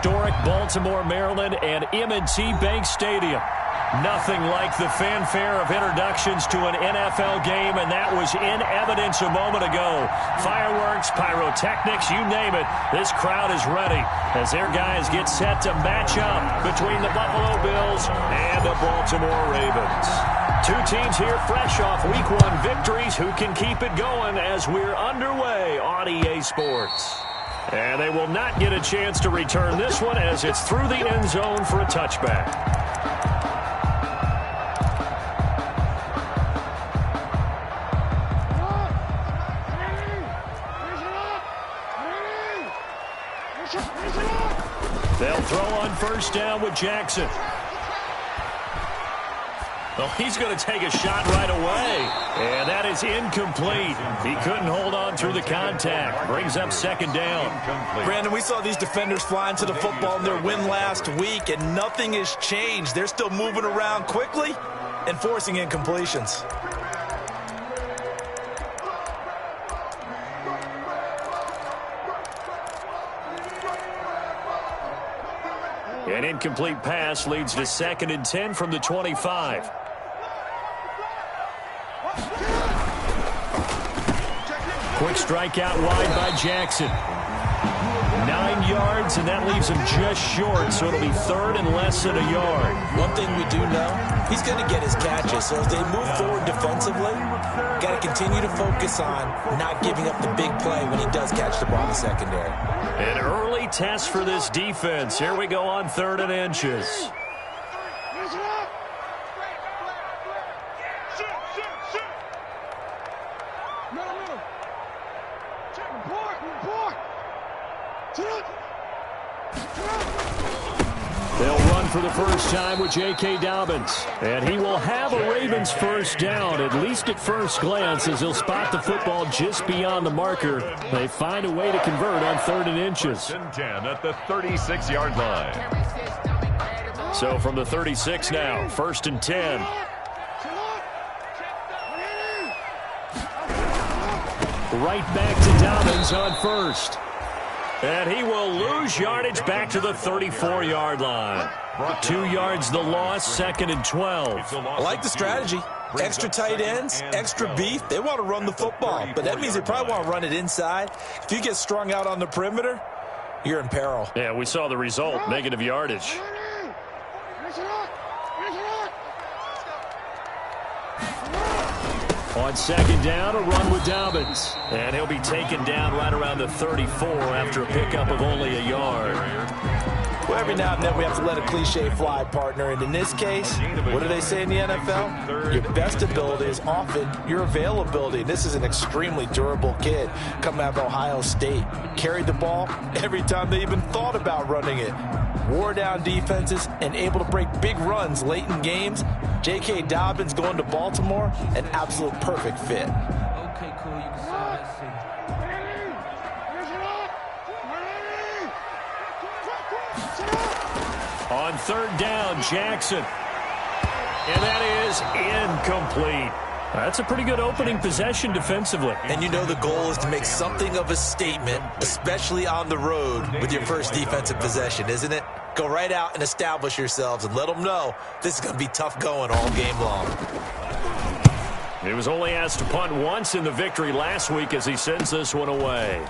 historic Baltimore, Maryland, and M&T Bank Stadium. Nothing like the fanfare of introductions to an NFL game, and that was in evidence a moment ago. Fireworks, pyrotechnics, you name it. This crowd is ready as their guys get set to match up between the Buffalo Bills and the Baltimore Ravens. Two teams here fresh off Week 1 victories who can keep it going as we're underway on EA Sports. And they will not get a chance to return this one as it's through the end zone for a touchback. They'll throw on first down with Jackson. Well, he's going to take a shot right away. And that is incomplete. He couldn't hold on through the contact. Brings up second down. Brandon, we saw these defenders flying to the football in their win last week, and nothing has changed. They're still moving around quickly and forcing incompletions. An incomplete pass leads to 2nd and 10 from the 25. Quick strike out wide by Jackson. 9 yards, and that leaves him just short, so it'll be 3rd and less than a yard. One thing we do know, he's going to get his catches. So as they move forward defensively, got to continue to focus on not giving up the big play when he does catch the ball in the secondary. An early test for this defense. Here we go on 3rd and inches. They'll run for the first time with J.K. Dobbins. And he will have a Ravens first down, at least at first glance, as he'll spot the football just beyond the marker. They find a way to convert on 3rd and inches. 10 at the 36-yard line. So from the 36 now, 1st and 10. Right back to Dobbins on first. And he will lose yardage back to the 34-yard line. 2 yards the loss, 2nd and 12. I like the strategy. Extra tight ends, extra beef. They want to run the football, but that means they probably want to run it inside. If you get strung out on the perimeter, you're in peril. Yeah, we saw the result, negative yardage. On 2nd down, a run with Dobbins. And he'll be taken down right around the 34 after a pickup of only a yard. Well, every now and then we have to let a cliche fly, partner. And in this case, what do they say in the NFL? Your best ability is often your availability. This is an extremely durable kid coming out of Ohio State. Carried the ball every time they even thought about running it. Wore down defenses and able to break big runs late in games. J.K. Dobbins going to Baltimore, an absolute perfect fit. Okay, cool. You can start that scene. On 3rd down, Jackson. And that is incomplete. That's a pretty good opening possession defensively. And you know the goal is to make something of a statement, especially on the road with your first defensive possession, isn't it? Go right out and establish yourselves and let them know this is going to be tough going all game long. He was only asked to punt once in the victory last week as he sends this one away.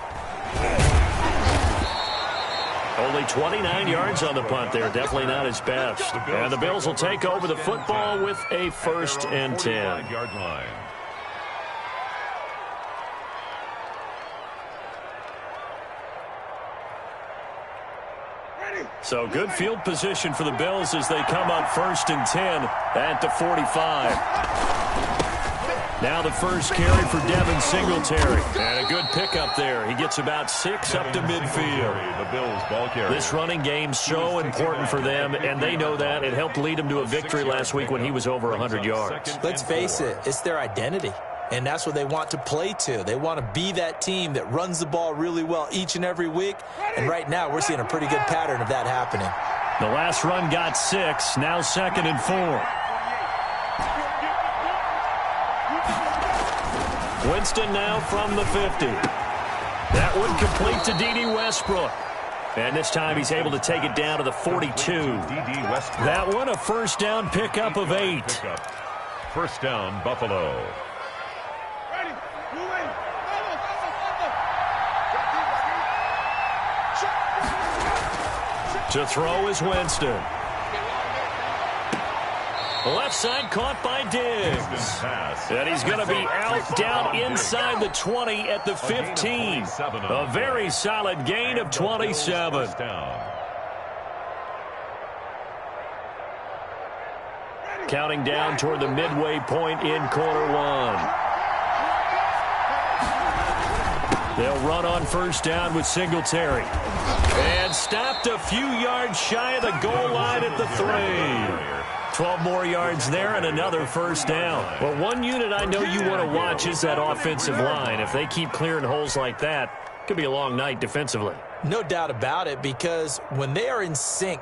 Only 29 yards on the punt there. Definitely not his best. And the Bills will take over the football with a 1st and 10. So good field position for the Bills as they come up 1st and 10 at the 45. Now the first carry for Devin Singletary. And a good pickup there. He gets about 6 up to midfield. The Bills ball carrier. This running game so important for them, and they know that. It helped lead them to a victory last week when he was over 100 yards. Let's face it, it's their identity. And that's what they want to play to. They want to be that team that runs the ball really well each and every week. And right now, we're seeing a pretty good pattern of that happening. The last run got 6, now 2nd and 4. Winston now from the 50. That would complete to D.D. Westbrook. And this time he's able to take it down to the 42. That one a first down pickup of 8. First down, Buffalo. To throw is Winston. Left side caught by Diggs. And he's going to be out down inside the 20 at the 15. A very solid gain of 27. Counting down toward the midway point in quarter one. They'll run on first down with Singletary. And stopped a few yards shy of the goal line at the 3. 12 more yards there and another first down. Well, one unit I know you want to watch is that offensive line. If they keep clearing holes like that, it could be a long night defensively. No doubt about it, because when they are in sync,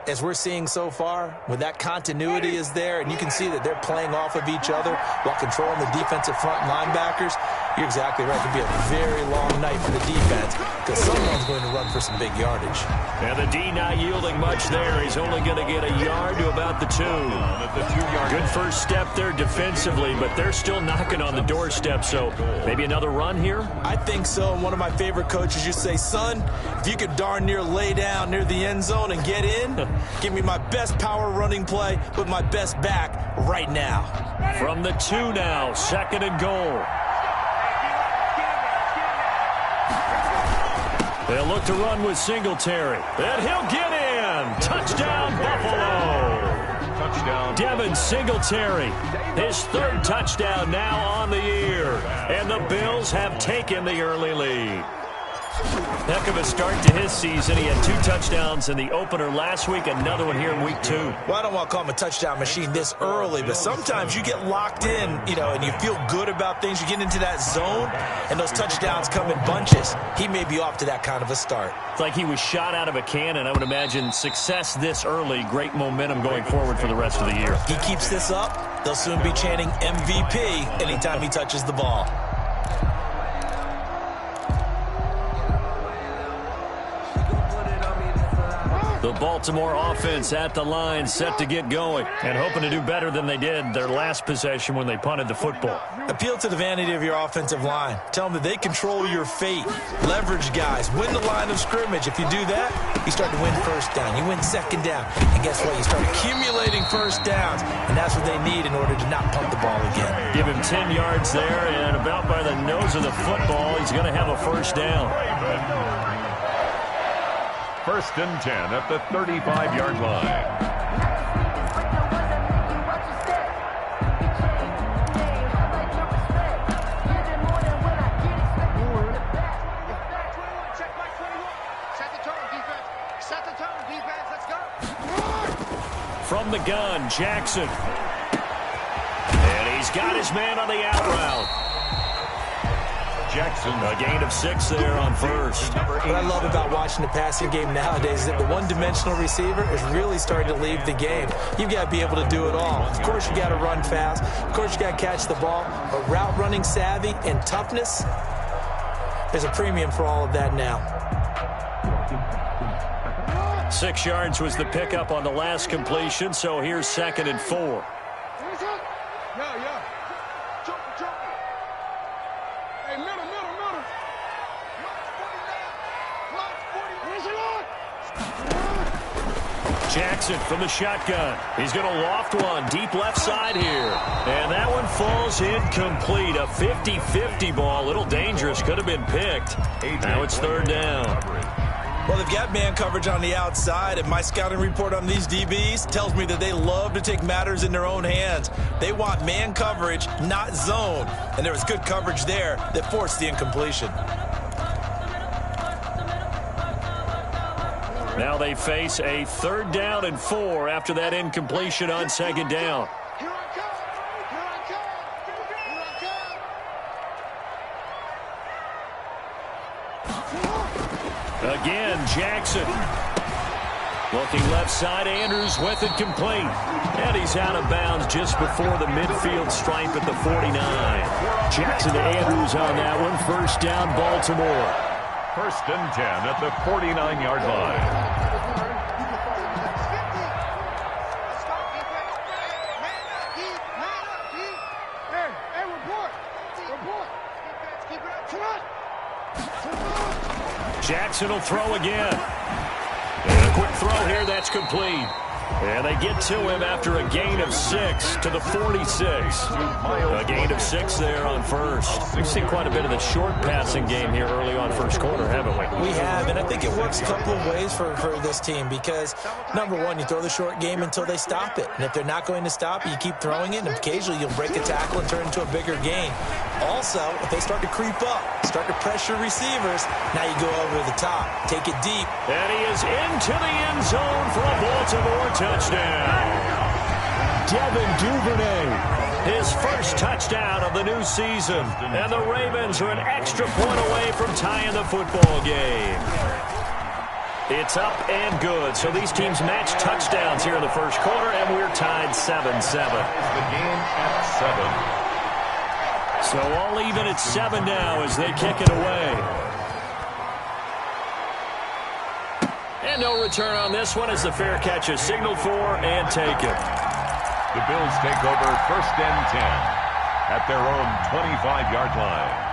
as we're seeing so far, when that continuity is there and you can see that they're playing off of each other while controlling the defensive front linebackers, you're exactly right. It could be a very long night for the defense because someone's going to run for some big yardage. And the D not yielding much there. He's only going to get a yard to about the 2. Good first step there defensively, but they're still knocking on the doorstep, so maybe another run here? I think so. And one of my favorite coaches used to say, son, if you could darn near lay down near the end zone and get in, give me my best power running play with my best back right now. From the 2 now, second and goal. They'll look to run with Singletary. And he'll get in. Touchdown, Buffalo. Touchdown. Devin Singletary, his 3rd touchdown now on the year. And the Bills have taken the early lead. Heck of a start to his season. He had 2 touchdowns in the opener last week, another one here in week 2. Well, I don't want to call him a touchdown machine this early, but sometimes you get locked in, and you feel good about things. You get into that zone, and those touchdowns come in bunches. He may be off to that kind of a start. It's like he was shot out of a cannon. I would imagine success this early, great momentum going forward for the rest of the year. He keeps this up, they'll soon be chanting MVP anytime he touches the ball. The Baltimore offense at the line, set to get going, and hoping to do better than they did their last possession when they punted the football. Appeal to the vanity of your offensive line. Tell them that they control your fate. Leverage guys. Win the line of scrimmage. If you do that, you start to win first down. You win second down. And guess what? You start accumulating first downs. And that's what they need in order to not punt the ball again. Give him 10 yards there, and about by the nose of the football, he's going to have a first down. First and 10 at the 35-yard line. From the gun, Jackson. And he's got his man on the out route. Jackson. A gain of 6 there on first. What I love about watching the passing game nowadays is that the one-dimensional receiver is really starting to leave the game. You've got to be able to do it all. Of course, you got to run fast. Of course, you got to catch the ball. But route running savvy and toughness, there's a premium for all of that now. 6 yards was the pickup on the last completion, so here's 2nd and 4. Jackson from the shotgun. He's going to loft one deep left side here. And that one falls incomplete. A 50-50 ball. A little dangerous. Could have been picked. Now it's 3rd down. Well, they've got man coverage on the outside, and my scouting report on these DBs tells me that they love to take matters in their own hands. They want man coverage, not zone. And there was good coverage there that forced the incompletion. Now they face a 3rd down and 4 after that incompletion on 2nd down. Again, Jackson. Looking left side, Andrews with it complete. And he's out of bounds just before the midfield stripe at the 49. Jackson to Andrews on that one. First down, Baltimore. First and 10 at the 49-yard line. Jackson will throw again. And a quick throw here, that's complete. And they get to him after a gain of 6 to the 46. A gain of 6 there on first. We've seen quite a bit of the short passing game here early on first quarter, haven't we? We have, and I think it works a couple of ways for this team because, number one, you throw the short game until they stop it. And if they're not going to stop it, you keep throwing it, and occasionally you'll break a tackle and turn it into a bigger gain. Also, if they start to creep up, start to pressure receivers, now you go over the top. Take it deep. And he is into the end zone for a Baltimore touchdown. Devin Duvernay, his first touchdown of the new season. And the Ravens are an extra point away from tying the football game. It's up and good. So these teams match touchdowns here in the first quarter, and we're tied 7-7. The game at 7. So all even at 7 now as they kick it away. And no return on this one as the fair catch is signaled for and taken. The Bills take over first and 10 at their own 25-yard line.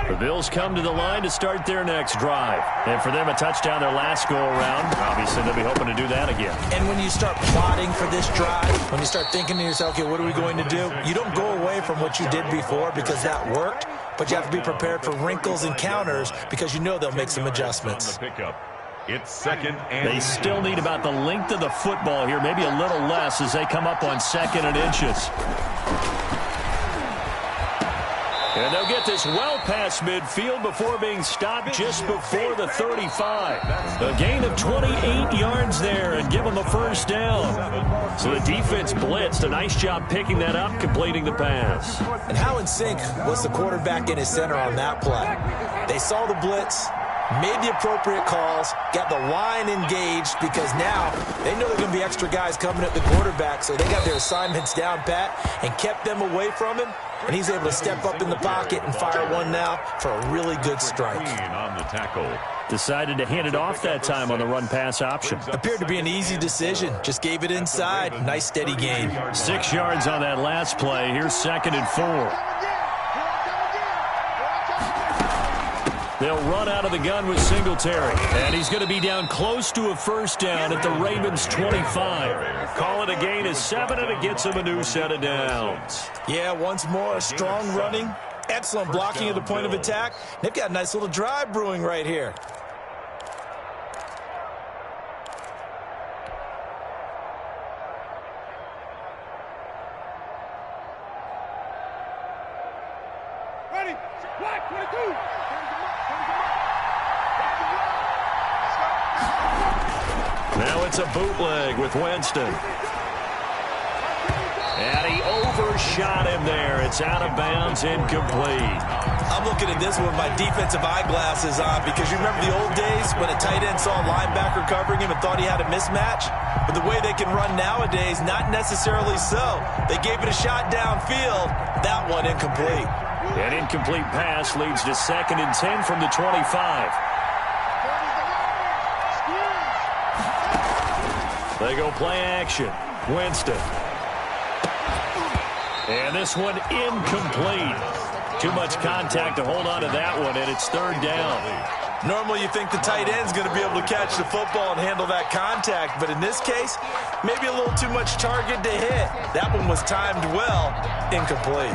The Bills come to the line to start their next drive. And for them, a touchdown their last go-around. Obviously, they'll be hoping to do that again. And when you start plotting for this drive, when you start thinking to yourself, okay, what are we going to do? You don't go away from what you did before because that worked, but you have to be prepared for wrinkles and counters because you know they'll make some adjustments. It's second and they still need about the length of the football here, maybe a little less as they come up on 2nd and inches. And they'll get this well past midfield before being stopped just before the 35. A gain of 28 yards there and give them a first down. So the defense blitzed. A nice job picking that up, completing the pass. And how in sync was the quarterback in his center on that play? They saw the blitz, made the appropriate calls, got the line engaged because now they know there are going to be extra guys coming at the quarterback, so they got their assignments down pat and kept them away from him. And he's able to step up in the pocket and fire one now for a really good strike. On the tackle. Decided to hand it off that time on the run-pass option. Appeared to be an easy decision. Just gave it inside. Nice steady gain. 6 yards on that last play. Here's 2nd and 4. They'll run out of the gun with Singletary. And he's going to be down close to a first down at the Ravens' 25. Call it a gain of 7, and it gets him a new set of downs. Yeah, once more, strong running. Excellent blocking at the point of attack. They've got a nice little drive brewing right here. Ready? Black 22. Now it's a bootleg with Winston. And he overshot him there. It's out of bounds, incomplete. I'm looking at this with my defensive eyeglasses on because you remember the old days when a tight end saw a linebacker covering him and thought he had a mismatch? But the way they can run nowadays, not necessarily so. They gave it a shot downfield. That one incomplete. An incomplete pass leads to 2nd and 10 from the 25. They go play action. Winston. And this one incomplete. Too much contact to hold on to that one, and it's 3rd down. Normally you think the tight end's going to be able to catch the football and handle that contact, but in this case, maybe a little too much target to hit. That one was timed well, incomplete.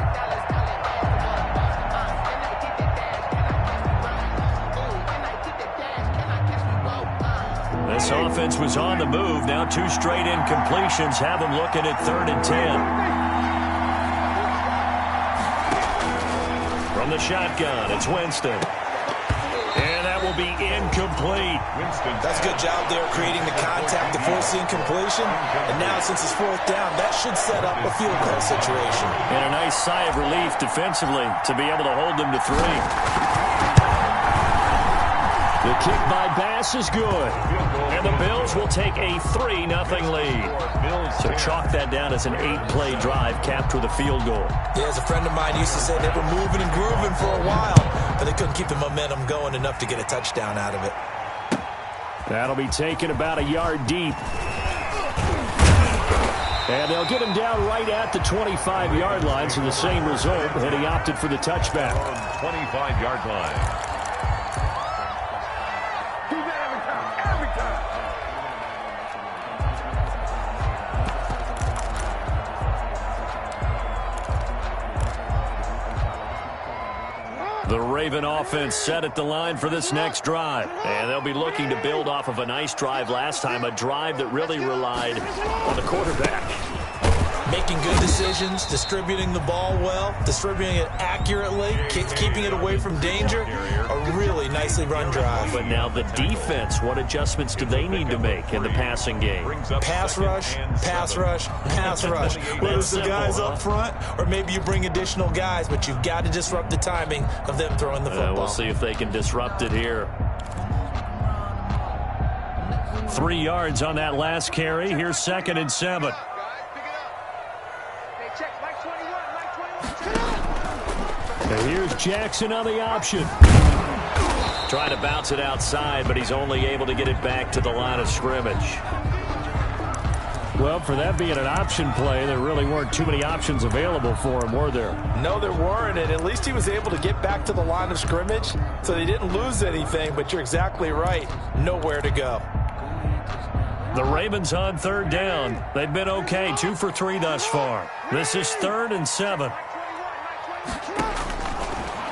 This offense was on the move. Now 2 straight incompletions have them looking at 3rd and 10. From the shotgun, it's Winston. And that will be incomplete. That's a good job there creating the contact to force the incompletion. And now since it's 4th down, that should set up a field goal situation. And a nice sigh of relief defensively to be able to hold them to 3. The kick by Bass is good. And the Bills will take a 3-0 lead. So chalk that down as an 8-play drive capped with a field goal. Yeah, as a friend of mine used to say, they were moving and grooving for a while, but they couldn't keep the momentum going enough to get a touchdown out of it. That'll be taken about a yard deep. And they'll get him down right at the 25-yard line, so the same result, and he opted for the touchback. 25-yard line. The Raven offense set at the line for this next drive. And they'll be looking to build off of a nice drive last time, a drive that really relied on the quarterback. Making good decisions, distributing the ball well, distributing it accurately, keeping it away from danger. A really nicely run drive. But now the defense, what adjustments do they need to make in the passing game? Pass rush, pass rush, pass rush. Whether it's the guys up front or maybe you bring additional guys, but you've got to disrupt the timing of them throwing the football. We'll see if they can disrupt it here. 3 yards on that last carry. Here's 2nd and 7. And here's Jackson on the option. Trying to bounce it outside, but he's only able to get it back to the line of scrimmage. Well, for that being an option play, there really weren't too many options available for him, were there? No, there weren't, and at least he was able to get back to the line of scrimmage, so they didn't lose anything, but you're exactly right. Nowhere to go. The Ravens on 3rd down. They've been okay, 2 for 3 thus far. This is 3rd and 7.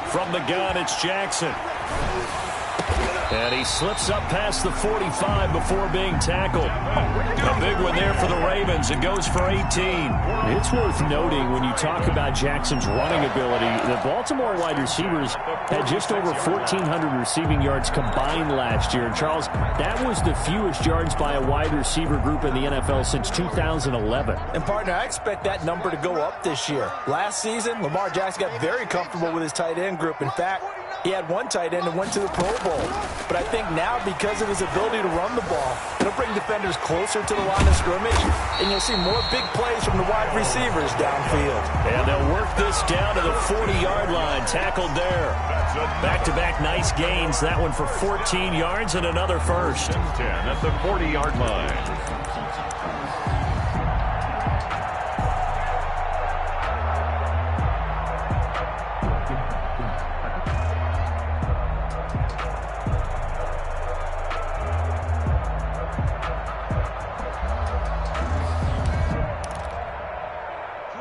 From the gun, it's Jackson. And he slips up past the 45 before being tackled. A big one there for the Ravens. It goes for 18. It's worth noting when you talk about Jackson's running ability, the Baltimore wide receivers had just over 1,400 receiving yards combined last year. And Charles, that was the fewest yards by a wide receiver group in the NFL since 2011. And partner, I expect that number to go up this year. Last season, Lamar Jackson got very comfortable with his tight end group. In fact, he had one tight end and went to the Pro Bowl. But I think now, because of his ability to run the ball, it'll bring defenders closer to the line of scrimmage, and you'll see more big plays from the wide receivers downfield. And they'll work this down to the 40-yard line. Tackled there. Back-to-back nice gains. That one for 14 yards and another first. 10 at the 40-yard line.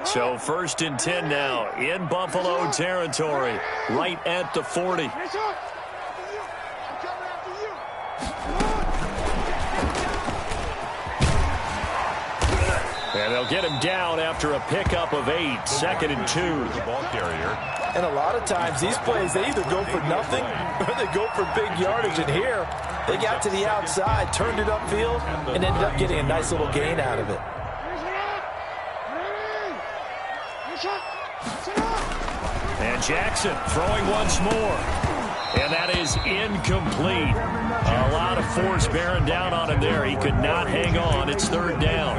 So 1st and 10 now in Buffalo territory, right at the 40. And they'll get him down after a pickup of 8, 2nd and 2. The ball carrier. And a lot of times these plays, they either go for nothing or they go for big yardage. And here, they got to the outside, turned it upfield, and ended up getting a nice little gain out of it. And Jackson throwing once more. And that is incomplete. A lot of force bearing down on him there. He could not hang on. It's 3rd down.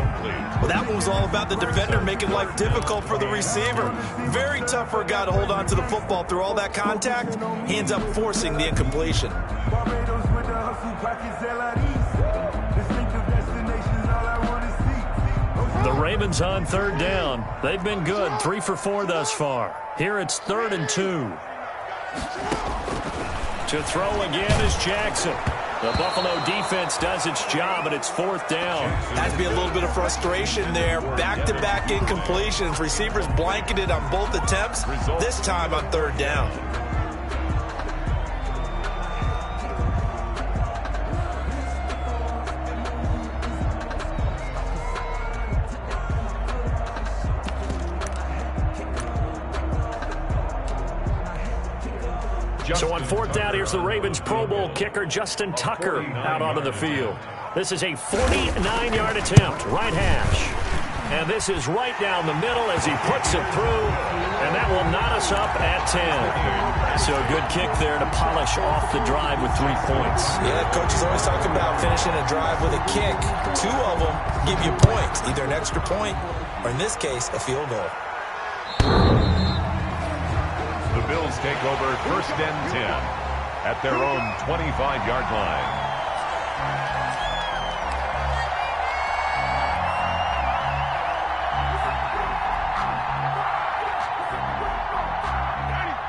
Well, that one was all about the defender making life difficult for the receiver. Very tough for a guy to hold on to the football through all that contact. He ends up forcing the incompletion. The Ravens on 3rd down. They've been good, 3 for 4 thus far. Here it's 3rd and 2. To throw again is Jackson. The Buffalo defense does its job, and it's 4th down. Has to be a little bit of frustration there. Back-to-back incompletions. Receivers blanketed on both attempts, this time on 3rd down. So on 4th down, here's the Ravens Pro Bowl kicker Justin Tucker out onto the field. This is a 49-yard attempt, right hash. And this is right down the middle as he puts it through, and that will knot us up at 10. So a good kick there to polish off the drive with 3 points. Yeah, coaches always talk about finishing a drive with a kick. 2 of them give you points, either an extra point or, in this case, a field goal. The Bills take over 1st and 10 at their own 25-yard line.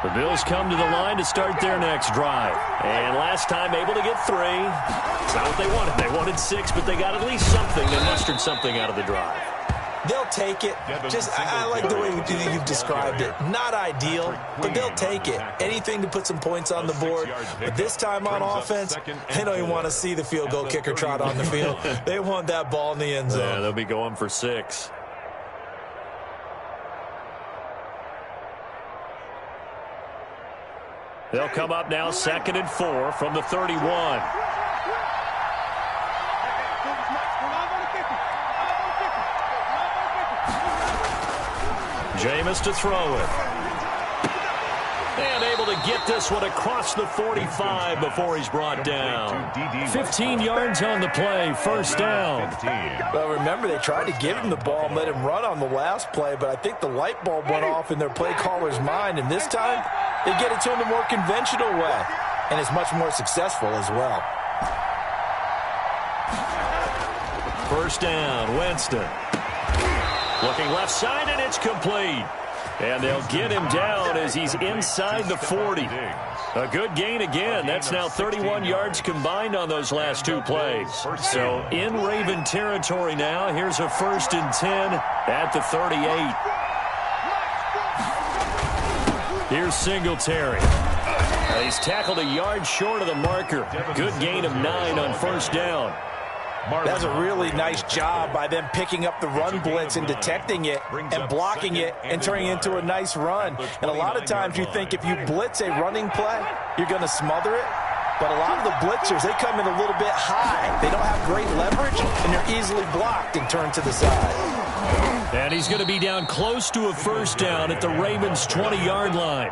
The Bills come to the line to start their next drive. And last time able to get 3. It's not what they wanted. They wanted 6, but they got at least something. They mustered something out of the drive. They'll take it. I like the way you've described it. Not ideal, but they'll take it. Anything to put some points on the board. But this time on offense, they don't even want to see the field goal kicker trot on the field. They want that ball in the end zone. Yeah, they'll be going for 6. They'll come up now 2nd and 4 from the 31. Jameis to throw it. And able to get this one across the 45 before he's brought down. 15 yards on the play, 1st down. Well, remember, they tried to give him the ball and let him run on the last play, but I think the light bulb went off in their play caller's mind, and this time they get it to him the more conventional way, and it's much more successful as well. 1st down, Winston. Looking left side, and it's complete. And they'll get him down as he's inside the 40. A good gain again. That's now 31 yards combined on those last 2 plays. So in Raven territory now. Here's a 1st and 10 at the 38. Here's Singletary. He's tackled a yard short of the marker. Good gain of 9 on 1st down. That's a really nice job by them picking up the run blitz and detecting it and blocking it and turning it into a nice run. And a lot of times you think if you blitz a running play, you're going to smother it. But a lot of the blitzers, they come in a little bit high. They don't have great leverage, and they're easily blocked and turned to the side. And he's going to be down close to a 1st down at the Ravens' 20-yard line.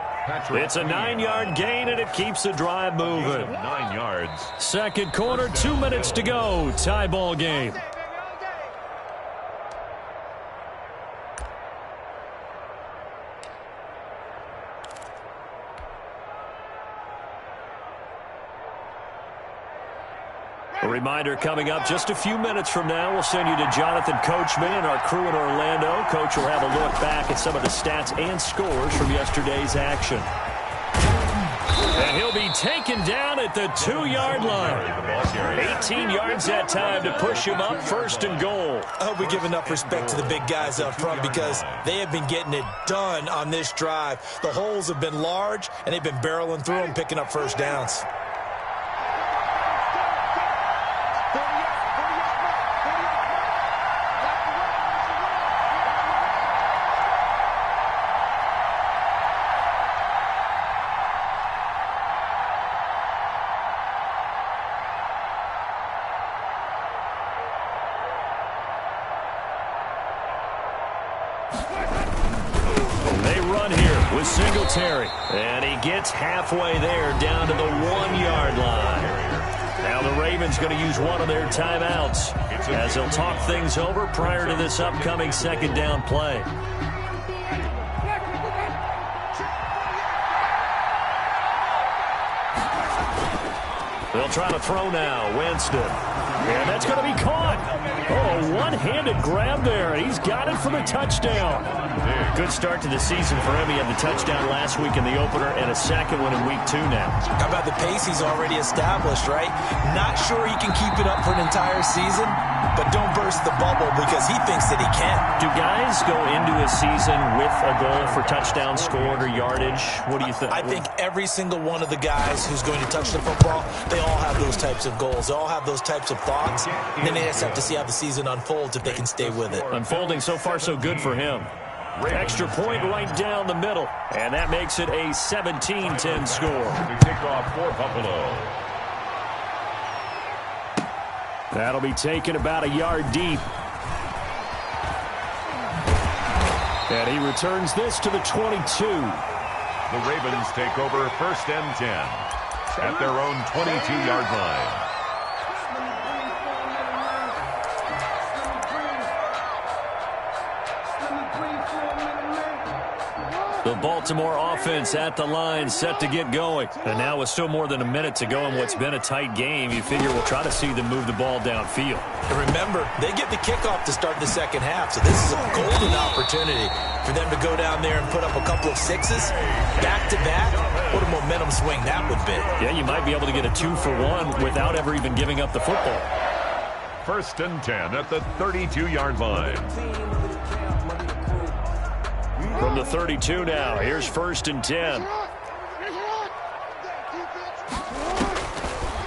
It's a 9-yard gain, and it keeps the drive moving. 9 yards. 2nd quarter, 2 minutes to go. Tie ball game. A reminder coming up just a few minutes from now. We'll send you to Jonathan Coachman and our crew in Orlando. Coach will have a look back at some of the stats and scores from yesterday's action. And he'll be taken down at the 2-yard line. 18 yards that time to push him up 1st and goal. I hope we give enough respect to the big guys up front because they have been getting it done on this drive. The holes have been large, and they've been barreling through them, picking up 1st downs. With Singletary, and he gets halfway there down to the 1-yard line. Now the Ravens going to use one of their timeouts as they'll talk things over prior to this upcoming 2nd down play. They'll try to throw now. Winston. And that's going to be caught. Oh, one-handed grab there, and he's got it for the touchdown. Good start to the season for him. He had the touchdown last week in the opener and a 2nd one in week 2 now. How about the pace he's already established, right? Not sure he can keep it up for an entire season, but don't burst the bubble because he thinks that he can. Do guys go into a season with a goal for touchdown scored or yardage? What do you think? I think every single one of the guys who's going to touch the football, they all have those types of goals. They all have those types of thoughts. And then they just have to see how the season unfolds if they can stay with it. Unfolding so far so good for him. Extra point right down the middle. And that makes it a 17-10 score. We kick off for Buffalo. That'll be taken about a yard deep. And he returns this to the 22. The Ravens take over 1st and 10 at their own 22-yard line. The Baltimore offense at the line, set to get going. And now with still more than a minute to go in what's been a tight game, you figure we'll try to see them move the ball downfield. And remember, they get the kickoff to start the second half, so this is a golden opportunity for them to go down there and put up a couple of sixes back-to-back. What a momentum swing that would be. Yeah, you might be able to get a 2-for-1 without ever even giving up the football. 1st and 10 at the 32-yard line. From the 32 now, here's 1st and 10.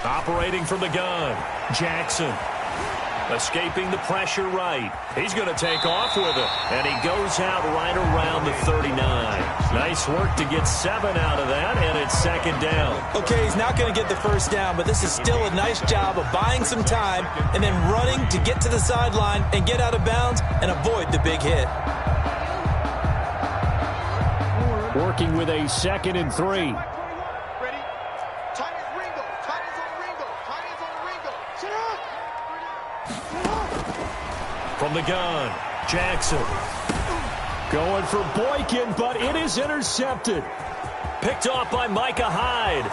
Operating from the gun, Jackson. Escaping the pressure right. He's going to take off with it. And he goes out right around the 39. Nice work to get 7 out of that, and it's 2nd down. Okay, he's not going to get the 1st down, but this is still a nice job of buying some time and then running to get to the sideline and get out of bounds and avoid the big hit. Working with a 2nd and 3. Ready? Tight as Ringo. Tight as on Ringo. Tight as on Ringo. Sit up. From the gun, Jackson. Going for Boykin, but it is intercepted. Picked off by Micah Hyde.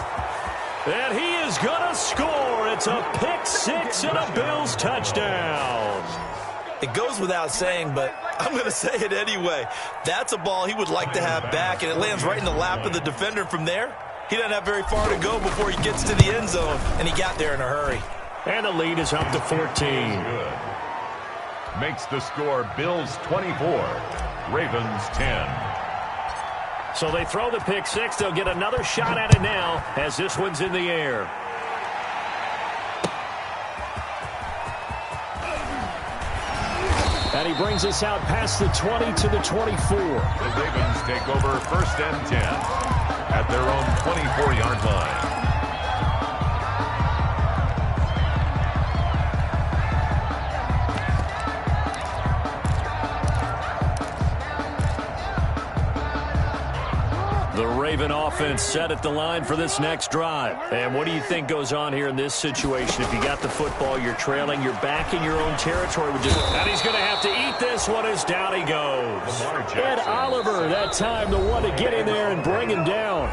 And he is going to score. It's a pick 6 and a Bills touchdown. It goes without saying, but I'm going to say it anyway. That's a ball he would like to have back, and it lands right in the lap of the defender from there. He doesn't have very far to go before he gets to the end zone, and he got there in a hurry. And the lead is up to 14. Good. Makes the score Bills 24, Ravens 10. So they throw the pick 6. They'll get another shot at it now as this one's in the air. And he brings us out past the 20 to the 24. The Ravens take over 1st and 10 at their own 24-yard line. The Raven offense set at the line for this next drive. And what do you think goes on here in this situation? If you got the football, you're trailing, you're back in your own territory. And he's going to have to eat this one as down he goes. Ed Oliver, that time, the one to get in there and bring him down.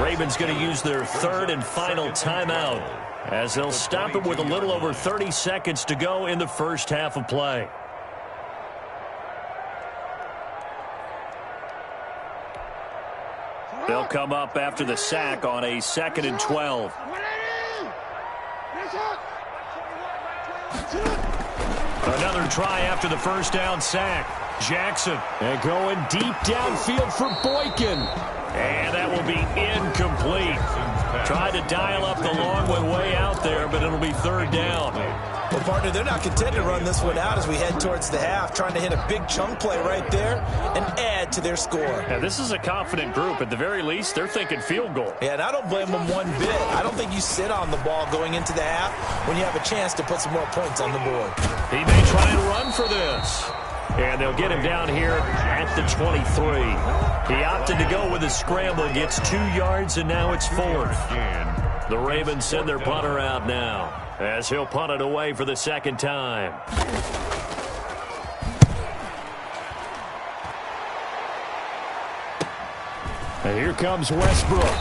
Ravens going to use their 3rd and final timeout as they'll stop it with a little over 30 seconds to go in the first half of play. They'll come up after the sack on a 2nd and 12. Another try after the 1st down sack. Jackson and going deep downfield for Boykin. And that will be incomplete. Tried to dial up the long one way out there, but it'll be 3rd down. Well, partner, they're not content to run this one out as we head towards the half, trying to hit a big chunk play right there and add to their score. Now, this is a confident group. At the very least, they're thinking field goal. Yeah, and I don't blame them one bit. I don't think you sit on the ball going into the half when you have a chance to put some more points on the board. He may try and run for this. And they'll get him down here at the 23. He opted to go with a scramble, gets 2 yards, and now it's 4th. The Ravens send their punter out now as he'll punt it away for the 2nd time. And here comes Westbrook.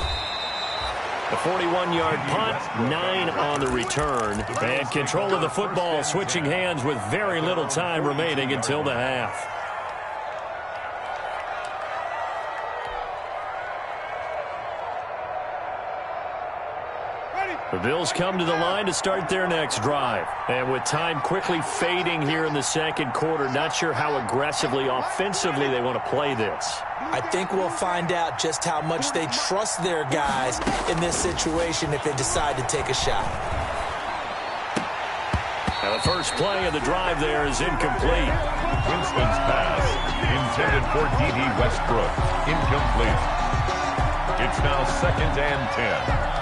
A 41-yard punt, 9 on the return. And control of the football switching hands with very little time remaining until the half. The Bills come to the line to start their next drive. And with time quickly fading here in the 2nd quarter, not sure how aggressively, offensively they want to play this. I think we'll find out just how much they trust their guys in this situation if they decide to take a shot. Now the first play of the drive there is incomplete. Winston's pass intended for D.D. Westbrook. Incomplete. It's now 2nd and 10.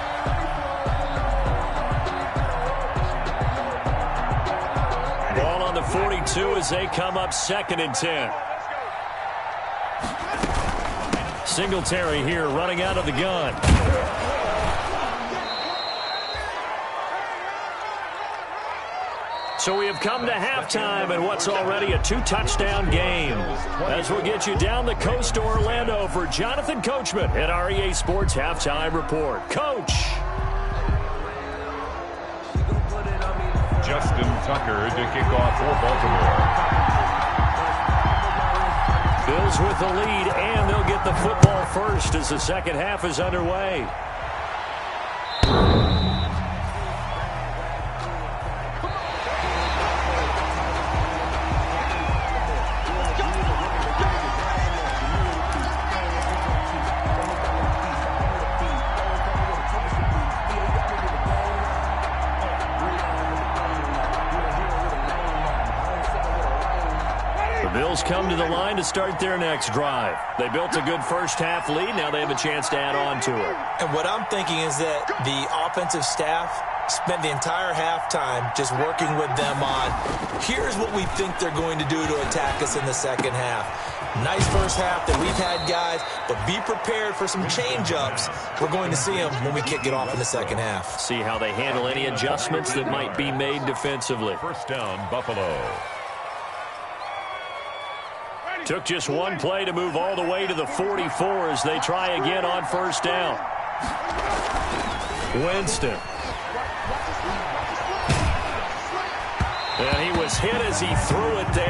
Ball on the 42 as they come up 2nd and 10. Singletary here running out of the gun. So we have come to halftime in what's already a 2-touchdown game. As we'll get you down the coast to Orlando for Jonathan Coachman at our EA Sports Halftime Report. Coach. Justin Tucker to kick off for Baltimore. Bills with the lead, and they'll get the football first as the second half is underway. Bills come to the line to start their next drive. They built a good first-half lead. Now they have a chance to add on to it. And what I'm thinking is that the offensive staff spent the entire halftime just working with them on, here's what we think they're going to do to attack us in the second half. Nice first half that we've had, guys, but be prepared for some change-ups. We're going to see them when we kick it off in the second half. See how they handle any adjustments that might be made defensively. First down, Buffalo. Took just one play to move all the way to the 44 as they try again on first down. Winston. And he was hit as he threw it there.